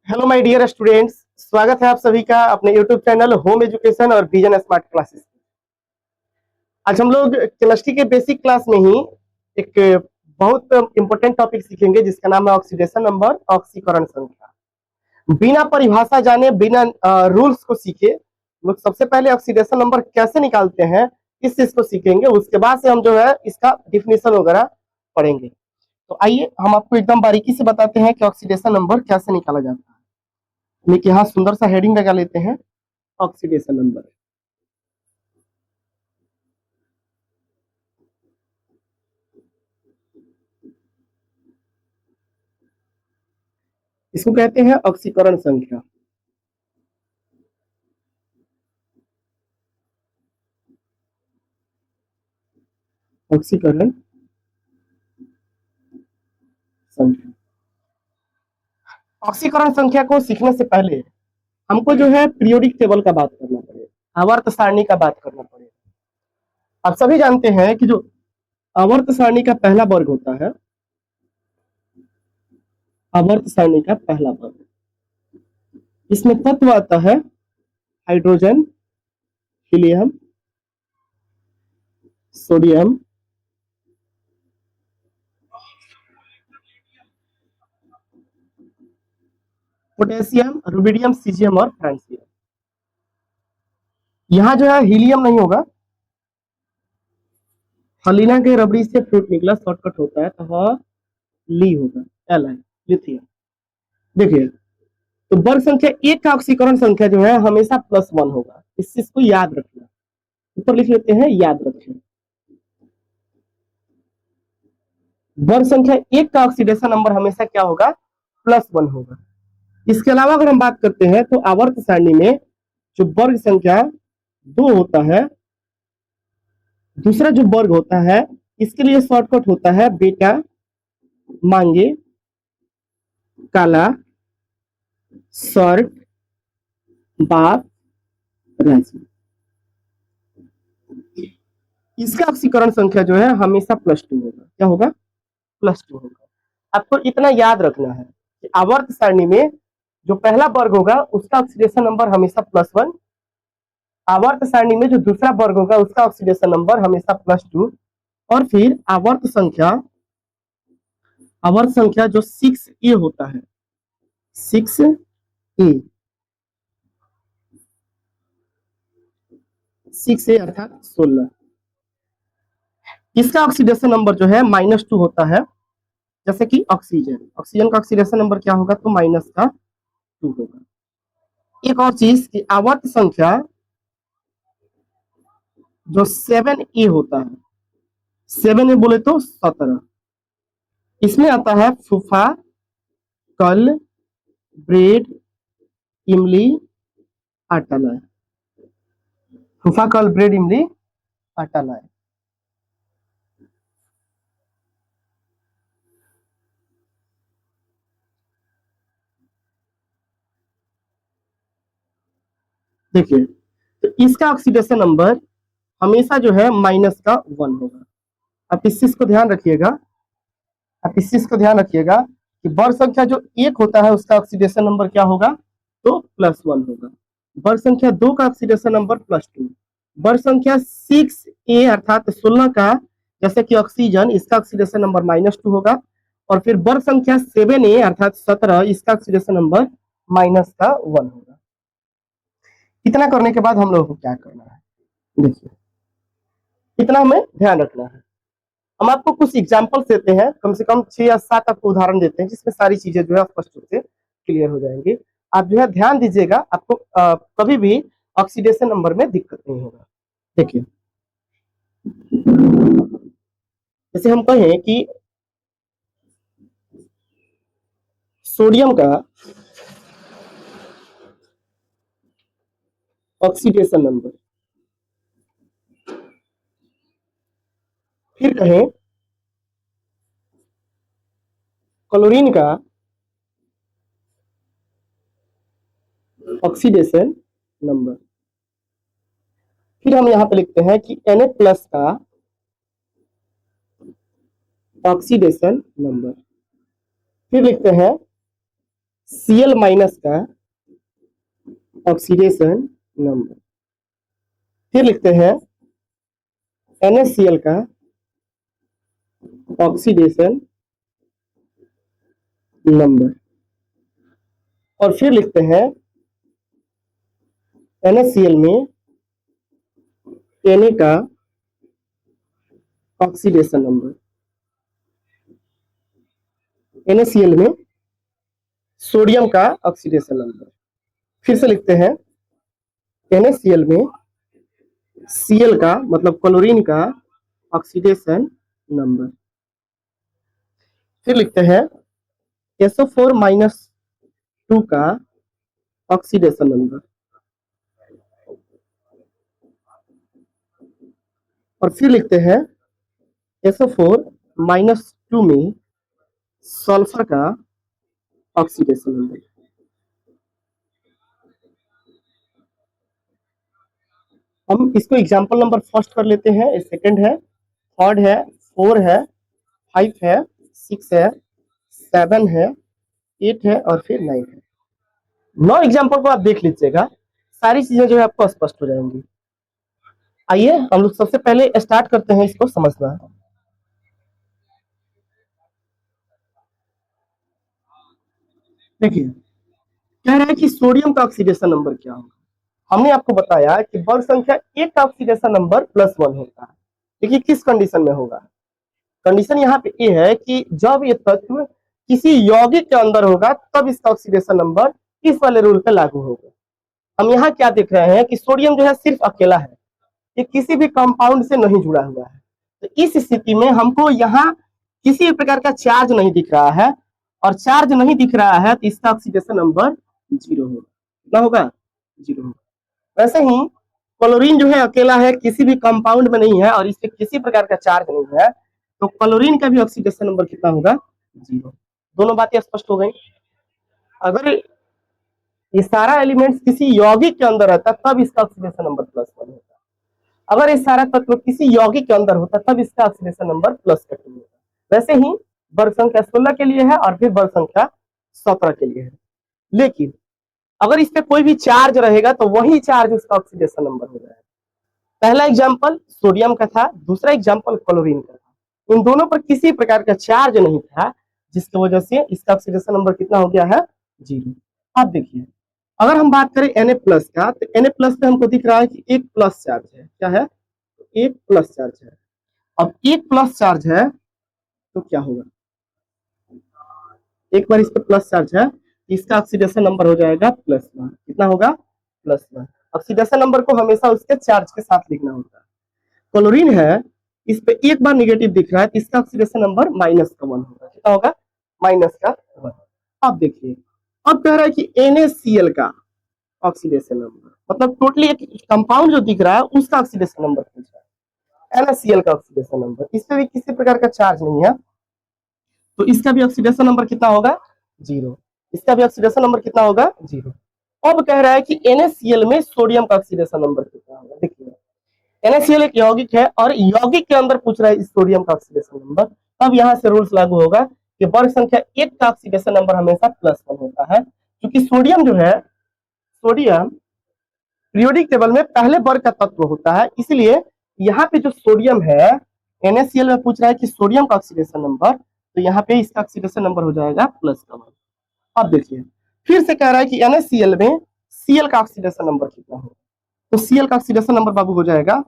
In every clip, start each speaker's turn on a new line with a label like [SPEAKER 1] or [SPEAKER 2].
[SPEAKER 1] Hello my dear students, स्वागत है आप सभी का अपने यूट्यूब चैनल होम एजुकेशन और विजन स्मार्ट क्लासेस। आज हम लोग केमिस्ट्री के बेसिक क्लास में ही एक बहुत इंपॉर्टेंट टॉपिक सीखेंगे जिसका नाम है ऑक्सीडेशन नंबर, ऑक्सीकरण संख्या। बिना परिभाषा जाने, बिना रूल्स को सीखे लोग सबसे पहले ऑक्सीडेशन नंबर कैसे निकालते हैं इस चीज को सीखेंगे। उसके बाद से हम जो है इसका डिफिनेशन वगैरह पढ़ेंगे। तो आइए हम आपको एकदम बारीकी से बताते हैं कि ऑक्सीडेशन नंबर कैसे निकाला जाता है। लेकिन यहाँ सुंदर सा हेडिंग लगा लेते हैं, ऑक्सीडेशन नंबर। इसको कहते हैं ऑक्सीकरण संख्या। ऑक्सीकरण संख्या। ऑक्सीकरण संख्या को सीखने से पहले हमको जो है पीरियोडिक टेबल का बात करना पड़ेगा, आवर्त सारणी का बात करना पड़ेगा। आप सभी जानते हैं कि जो आवर्त सारणी का पहला वर्ग होता है, आवर्त सारणी का पहला वर्ग, इसमें तत्व आता है hydrogen, helium, sodium, potassium, rubidium, caesium और फ्रांसियम। यहाँ जो है हीलियम नहीं होगा, हलीना के रबड़ी से फ्रूट निकला, शॉर्टकट होता है तो ली होगा, एल है, लिथियम। देखिए, तो वर्ग संख्या एक का ऑक्सीकरण संख्या जो है हमेशा +1 होगा। इस चीज को याद रखना, ऊपर लिख लेते हैं, याद रखें। वर्ग संख्या एक का ऑक्सीडेशन नंबर हमेशा क्या होगा? +1 होगा। इसके अलावा अगर हम बात करते हैं तो आवर्त सारणी में जो वर्ग संख्या 2 होता है, दूसरा जो वर्ग होता है, इसके लिए शॉर्टकट होता है बेटा, मांगे, काला, शर्ट, बाप, राजी। इसका ऑक्सीकरण संख्या जो है हमेशा +2 होगा। क्या होगा? +2 होगा। आपको इतना याद रखना है कि आवर्त सारणी में जो पहला वर्ग होगा उसका ऑक्सीडेशन नंबर हमेशा +1, आवर्त सारणी में जो दूसरा वर्ग होगा उसका ऑक्सीडेशन नंबर हमेशा +2, और फिर आवर्त संख्या जो 6A होता है, 6A, 6A अर्थात 16, इसका ऑक्सीडेशन नंबर जो है -2 होता है। जैसे कि ऑक्सीजन का ऑक्सीडेशन नंबर क्या होगा? तो -2 होगा। एक और चीज कि आवर्त संख्या जो 7A होता है, 7A बोले तो 17, इसमें आता है फूफा, कल, ब्रेड, इमली, आटा लाए। फूफा, कल, ब्रेड, इमली, आटा लाए। देखिए, तो इसका ऑक्सीडेशन नंबर हमेशा जो है -1 होगा। आप इस चीज को ध्यान रखिएगा, आप इस चीज को ध्यान रखिएगा कि वर्ग संख्या जो 1 होता है उसका ऑक्सीडेशन नंबर क्या होगा? तो +1 होगा। वर्ग संख्या 2 का ऑक्सीडेशन नंबर +2, वर्ग संख्या 6A अर्थात 16 का, जैसे कि ऑक्सीजन, इसका ऑक्सीडेशन नंबर -2 होगा। और फिर वर्ग संख्या 7A अर्थात 17, इसका ऑक्सीडेशन नंबर -1 होगा। इतना करने के बाद हम लोगों को क्या करना है? देखिए, इतना हमें ध्यान रखना है। हम आपको कुछ एग्जाम्पल्स देते हैं, कम से कम 6 या 7 आपको उदाहरण देते हैं जिसमें सारी चीजें जो है स्पष्ट रूप से क्लियर हो जाएंगी। आप जो है ध्यान दीजिएगा, आपको कभी भी ऑक्सीडेशन नंबर में दिक्कत नहीं होगा। देखिए, जैसे हम कहें कि सोडियम का ऑक्सीडेशन नंबर, फिर कहें क्लोरीन का ऑक्सीडेशन नंबर, फिर हम यहाँ पे लिखते हैं कि Na+ का ऑक्सीडेशन नंबर, फिर लिखते हैं Cl माइनस का ऑक्सीडेशन नंबर। फिर लिखते हैं NaCl का ऑक्सीडेशन नंबर। और फिर लिखते हैं NaCl में Na का ऑक्सीडेशन नंबर। NaCl में सोडियम का ऑक्सीडेशन नंबर। फिर से लिखते हैं NaCl में Cl का मतलब क्लोरीन का ऑक्सीडेशन नंबर। फिर लिखते हैं SO4 माइनस 2 का ऑक्सीडेशन नंबर। और फिर लिखते हैं SO4 माइनस 2 में सल्फर का ऑक्सीडेशन नंबर। हम इसको एग्जांपल नंबर फर्स्ट कर लेते हैं, सेकंड है, थर्ड है, 4 है, 5 है, 6 है, 7 है, 8 है और फिर 9 है। 9 एग्जांपल को आप देख लीजिएगा, सारी चीजें जो है आपको स्पष्ट हो जाएंगी। आइए हम लोग सबसे पहले स्टार्ट करते हैं इसको समझना। देखिए कह रहा है कि सोडियम का ऑक्सीडेशन नंबर क्या होगा। हमने आपको बताया कि वर्ग संख्या 1 का ऑक्सीडेशन नंबर +1 होता है। देखिए किस कंडीशन में होगा। कंडीशन यहाँ पे ये है कि जब ये तत्व किसी यौगिक के अंदर होगा तब इसका ऑक्सीडेशन नंबर इस वाले रूल पे लागू होगा। हम यहाँ क्या देख रहे हैं कि सोडियम जो है सिर्फ अकेला है, ये किसी भी कंपाउंड से नहीं जुड़ा हुआ है। तो इस स्थिति में हमको यहाँ किसी भी प्रकार का चार्ज नहीं दिख रहा है, और चार्ज नहीं दिख रहा है तो इसका ऑक्सीडेशन नंबर 0 होगा। कितना होगा? 0 होगा। वैसे ही क्लोरीन जो है अकेला है, किसी भी कंपाउंड में नहीं है और इस पे किसी प्रकार का चार्ज नहीं है, तो क्लोरीन का भी ऑक्सीडेशन नंबर कितना होगा? 0। दोनों बातें स्पष्ट हो गई। अगर ये सारा एलिमेंट्स किसी यौगिक के अंदर रहता तब इसका ऑक्सीडेशन नंबर +1 होता। अगर ये सारा तत्व किसी यौगिक के अंदर होता तब इसका ऑक्सीडेशन नंबर +2 होता। वैसे ही वर्ग संख्या 16 के लिए है और फिर वर्ग संख्या 17 के लिए है। लेकिन अगर इस पे कोई भी चार्ज रहेगा तो वही चार्ज उसका ऑक्सीडेशन नंबर हो जाएगा। पहला एग्जाम्पल सोडियम का था, दूसरा एग्जाम्पल क्लोरीन का था। इन दोनों पर किसी प्रकार का चार्ज नहीं था, जिसकी वजह से इसका ऑक्सीडेशन नंबर कितना हो गया है? 0। अब देखिए अगर हम बात करें Na+ का, तो Na+ पे हमको दिख रहा है कि एक प्लस चार्ज है। क्या है? एक प्लस चार्ज है। अब एक प्लस चार्ज है तो क्या होगा? एक बार इस पे प्लस चार्ज है, इसका ऑक्सीडेशन नंबर हो जाएगा +1। कितना होगा? +1। ऑक्सीडेशन नंबर को हमेशा उसके चार्ज के साथ लिखना होता है। क्लोरीन है, इस पे एक बार निगेटिव दिख रहा है तो इसका ऑक्सीडेशन नंबर -1 होगा। कितना होगा? -1। अब देखिए अब कह रहा है कि NaCl का ऑक्सीडेशन नंबर, मतलब टोटली एक कंपाउंड जो दिख रहा है उसका ऑक्सीडेशन नंबर पूछ रहा है। NaCl का ऑक्सीडेशन नंबर, इस पे भी किसी प्रकार का चार्ज नहीं है, तो इसका भी ऑक्सीडेशन नंबर कितना होगा? 0। इसका भी ऑक्सीडेशन नंबर कितना होगा? 0। अब कह रहा है कि NaCl में सोडियम का ऑक्सीडेशन नंबर कितना होगा। देखिए NaCl एक यौगिक है और यौगिक के अंदर पूछ रहा है इस सोडियम का ऑक्सीडेशन नंबर। तब यहाँ से रूल्स लागू होगा कि वर्ग संख्या 1 का ऑक्सीडेशन नंबर हमेशा +1 होता है, क्योंकि सोडियम जो है, सोडियम पीरियोडिक टेबल में पहले वर्ग का तत्व होता है, इसलिए यहाँ पे जो सोडियम है NaCl में पूछ रहा है कि सोडियम का ऑक्सीडेशन नंबर, तो यहाँ पे इसका ऑक्सीडेशन नंबर हो जाएगा +1। अब देखिए फिर से कह रहा है कि NaCl में Cl का ऑक्सीडेशन नंबर कितना होगा, तो Cl का ऑक्सीडेशन नंबर बाबू हो जाएगा,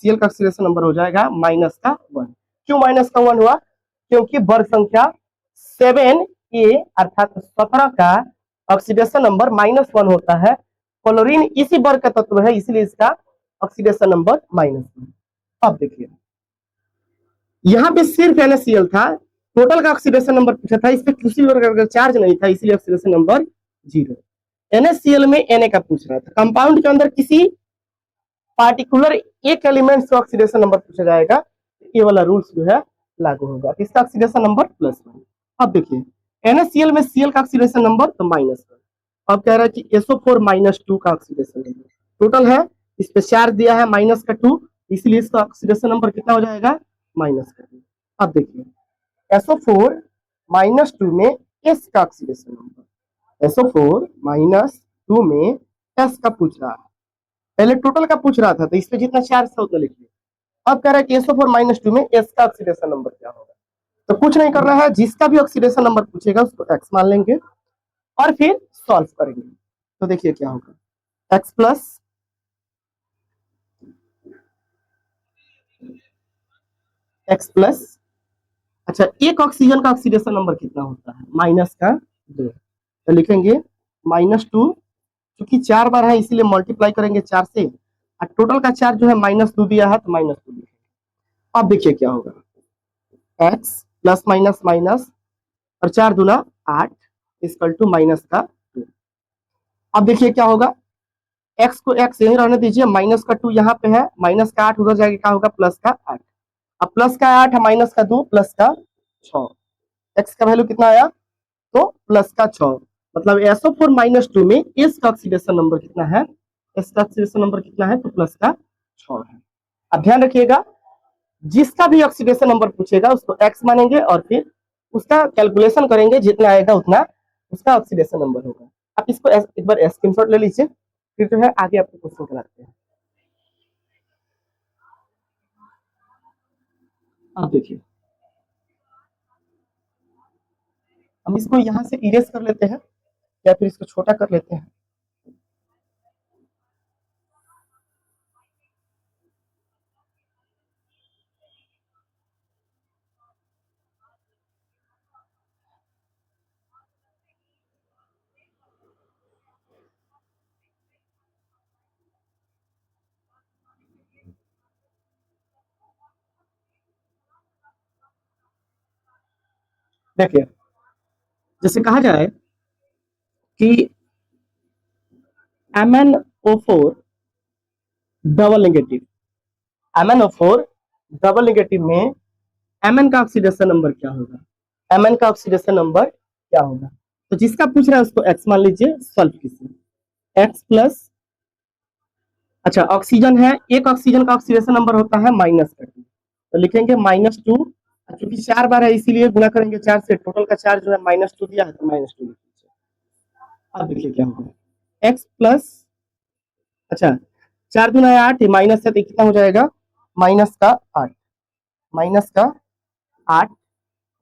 [SPEAKER 1] Cl का ऑक्सीडेशन नंबर हो जाएगा -1। क्यों -1 हुआ? क्योंकि वर्ग संख्या 7A अर्थात 17 का ऑक्सीडेशन नंबर -1 होता है। क्लोरीन इसी वर्ग का तत्व है, इसलिए इसका ऑक्सीडेशन नंबर -1। अब देखिए यहाँ पे सिर्फ NaCl था, टोटल का ऑक्सीडेशन नंबर पूछा था, इस पे किसी प्रकार का चार्ज नहीं था, इसलिए ऑक्सीडेशन नंबर 0। NaCl में Na का पूछ रहा था, कंपाउंड के अंदर किसी पार्टिकुलर एक एलिमेंट से ऑक्सीडेशन नंबर पूछा जाएगा, ये वाला रूल्स जो है लागू होगा। इसका ऑक्सीडेशन नंबर +1। अब देखिए NaCl में Cl का ऑक्सीडेशन नंबर तो -1। अब कह रहा है कि SO4 -2 का ऑक्सीडेशन नंबर टोटल है, इस पे चार्ज दिया है -2, इसलिए इसका ऑक्सीडेशन नंबर कितना हो जाएगा? -2। अब देखिए SO4 -2 में S का ऑक्सीडेशन नंबर, SO4 माइनस 2 में S का पूछ रहा है, पहले टोटल का पूछ रहा था तो इस पे जितना चार्ज था उतना लिख लिया। अब कह रहा है कि SO4 माइनस 2 में S का ऑक्सीडेशन नंबर क्या होगा। तो कुछ नहीं करना है, जिसका भी ऑक्सीडेशन नंबर पूछेगा उसको x मान लेंगे और फिर सॉल्व करेंगे। तो देखिए क्या होगा, x प्लस एक्स प्लस, अच्छा एक ऑक्सीजन का ऑक्सीडेशन नंबर कितना होता है, माइनस का 2, तो लिखेंगे -2, क्योंकि 4 बार है इसीलिए मल्टीप्लाई करेंगे 4 से, और टोटल का चार्ज जो है -2 दिया है तो -2 लिखेंगे। अब देखिए क्या होगा, x प्लस माइनस माइनस और 4 दूना 8 इक्वल टू माइनस का 2। अब देखिए क्या होगा, x को x यही रहने दीजिए, माइनस का 2 यहाँ पे है, माइनस का 8 उधर जाएगा, क्या होगा प्लस का 8। अब प्लस का 8 माइनस का 2 प्लस का 6, x का वैल्यू कितना आया, तो प्लस का 6। मतलब SO4 माइनस 2 में S का ऑक्सीडेशन नंबर कितना है, S का ऑक्सीडेशन नंबर कितना है, तो प्लस का 6 है। अब ध्यान रखिएगा, जिसका भी ऑक्सीडेशन नंबर पूछेगा उसको x मानेंगे और फिर उसका कैलकुलेशन करेंगे, जितना आएगा उतना उसका ऑक्सीडेशन नंबर होगा। आप इसको एक बार स्क्रीनशॉट ले लीजिए, फिर जो है आगे आपको क्वेश्चन कराते हैं। आप देखिए, हम इसको यहाँ से इरेज कर लेते हैं या फिर इसको छोटा कर लेते हैं। देखिए, जैसे कहा जाए कि MnO4 double negative, MnO4 double negative में Mn का ऑक्सीडेशन नंबर क्या होगा, Mn का ऑक्सीडेशन नंबर क्या होगा। तो जिसका पूछ रहा है उसको x मान लीजिए, सॉल्व कीजिए, x प्लस, अच्छा ऑक्सीजन है, एक ऑक्सीजन का ऑक्सीडेशन नंबर होता है -2, तो लिखेंगे -2, क्योंकि 4 बार है इसीलिए गुणा करेंगे 4 से, टोटल का चार्ज जो है -2 दिया है तो -2 लिख लीजिए। अब देखिए क्या होगा, x प्लस, अच्छा 4 दूना 8, माइनस है तो कितना हो जाएगा, माइनस का 8, माइनस का 8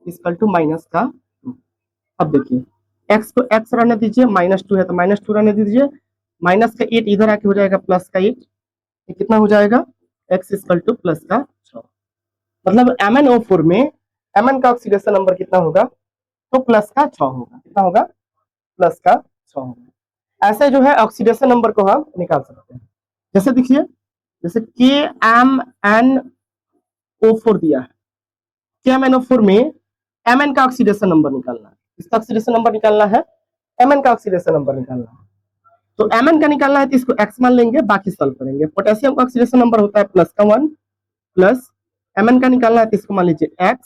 [SPEAKER 1] इक्वल टू माइनस का 2। अब देखिए, x को x रहने दीजिए, -2 है तो -2 रहने दीजिए, माइनस का 8 इधर आके हो जाएगा प्लस का 8, ये कितना हो जाएगा, x इक्वल टू प्लस का 6। मतलब MnO4 में Mn का ऑक्सीडेशन नंबर कितना होगा, तो प्लस का 6 होगा, कितना होगा, प्लस का 6 होगा। ऐसे जो है ऑक्सीडेशन नंबर को हम निकाल सकते हैं। जैसे देखिए, जैसे KMnO4 दिया है, KMnO4 में Mn का ऑक्सीडेशन नंबर निकालना है, इसका ऑक्सीडेशन नंबर निकालना है, Mn का ऑक्सीडेशन नंबर निकालना है। तो Mn का निकालना है तो इसको x मान लेंगे, बाकी सॉल्व करेंगे। पोटेशियम का ऑक्सीडेशन नंबर होता है प्लस का 1, प्लस Mn का निकालना है तो इसको मान लीजिए x,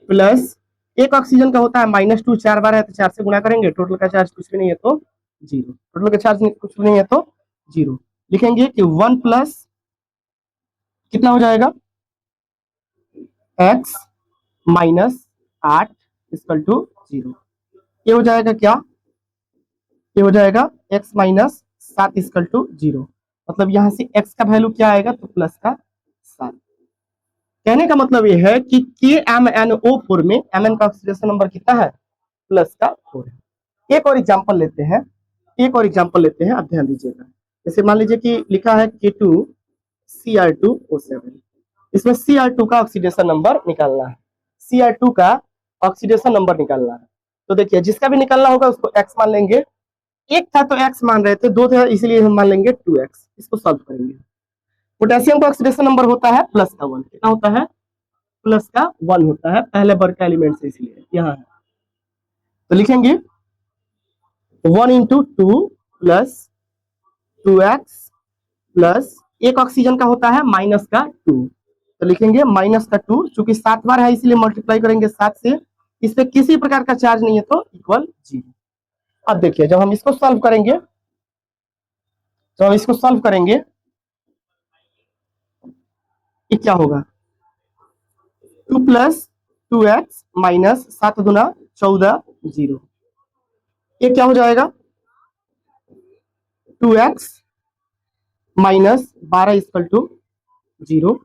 [SPEAKER 1] प्लस एक ऑक्सीजन का होता है -2, 4 बार है तो 4 से गुणा करेंगे, टोटल का चार्ज कुछ भी नहीं है तो 0, टोटल का चार्ज कुछ भी नहीं है तो 0, लिखेंगे कि 1 प्लस कितना हो जाएगा, x माइनस 8 इक्वल टू 0। ये हो जाएगा क्या, ये हो जाएगा x माइनस 7 इक्वल टू 0। मतलब यहाँ से x का वैल्यू क्या आएगा, तो प्लस का 7। कहने का मतलब ये है कि KMnO4 में Mn का ऑक्सीडेशन नंबर कितना है, प्लस का 4 है। एक और एग्जांपल लेते हैं, एक और एग्जांपल लेते हैं, आप ध्यान दीजिएगा। जैसे मान लीजिए कि लिखा है K2Cr2O7, इसमें Cr2 का ऑक्सीडेशन नंबर निकालना है, Cr2 का ऑक्सीडेशन नंबर निकालना है। तो देखिए, जिसका भी निकालना होगा उसको x मान लेंगे, एक था तो x मान रहे थे, दो था इसलिए हम मान लेंगे 2x, इसको सॉल्व करेंगे। पोटेशियम का ऑक्सीडेशन नंबर होता है प्लस का 1, कितना होता है, प्लस का 1 होता है, पहले वर्ग का एलिमेंट से इसलिए यहाँ है। तो लिखेंगे 1 इंटू 2 प्लस 2x प्लस एक ऑक्सीजन का होता है माइनस का 2, तो लिखेंगे माइनस का 2, चूंकि 7 बार है इसलिए मल्टीप्लाई करेंगे 7 से, इस पे किसी प्रकार का चार्ज नहीं है तो इक्वल 0। अब देखिए, जब हम इसको सॉल्व करेंगे, जब हम इसको सॉल्व करेंगे ये क्या होगा, 2 प्लस 2x माइनस 7 दूना 14, 0, ये क्या हो जाएगा 2x माइनस 12 इक्वल टू 0।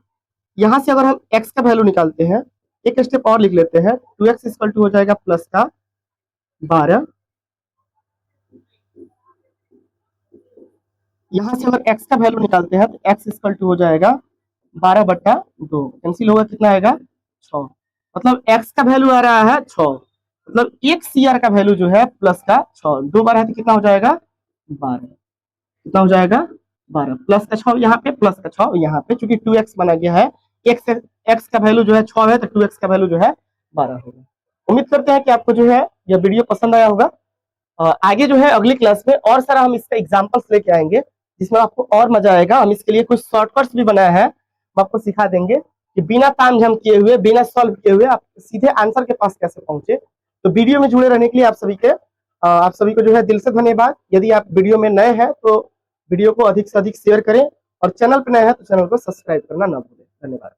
[SPEAKER 1] यहां से अगर हम x का वैल्यू निकालते हैं, एक स्टेप और लिख लेते हैं, 2x इक्वल टू हो जाएगा प्लस का 12। यहां से अगर x का वैल्यू निकालते हैं तो x इक्वल टू हो जाएगा 12/2। कैंसिल होगा, कितना आएगा 6। मतलब x का वैल्यू आ रहा है 6, मतलब एक CR का वैल्यू जो है प्लस का 6, 2 बार है तो कितना हो जाएगा 12। कितना हो जाएगा 12, प्लस का 6 यहाँ पे, प्लस का 6 यहाँ पे, चूंकि 2x बना गया है, x का वैल्यू जो है 6 है तो 2x का वैल्यू जो है 12 होगा। उम्मीद करते हैं कि आपको जो है यह वीडियो पसंद आया होगा। आगे जो है अगली क्लास में और सारा हम इसका एग्जाम्पल्स लेके आएंगे, जिसमें आपको और मजा आएगा। हम इसके लिए कुछ शॉर्टकट्स भी बनाया है, हम आपको सिखा देंगे कि बिना तामझाम किए हुए, बिना सॉल्व किए हुए आप सीधे आंसर के पास कैसे पहुंचे। तो वीडियो में जुड़े रहने के लिए आप सभी को जो है दिल से धन्यवाद। यदि आप वीडियो में नए हैं तो वीडियो को अधिक से अधिक शेयर करें, और चैनल पर नए हैं तो चैनल को सब्सक्राइब करना ना भूलें। धन्यवाद।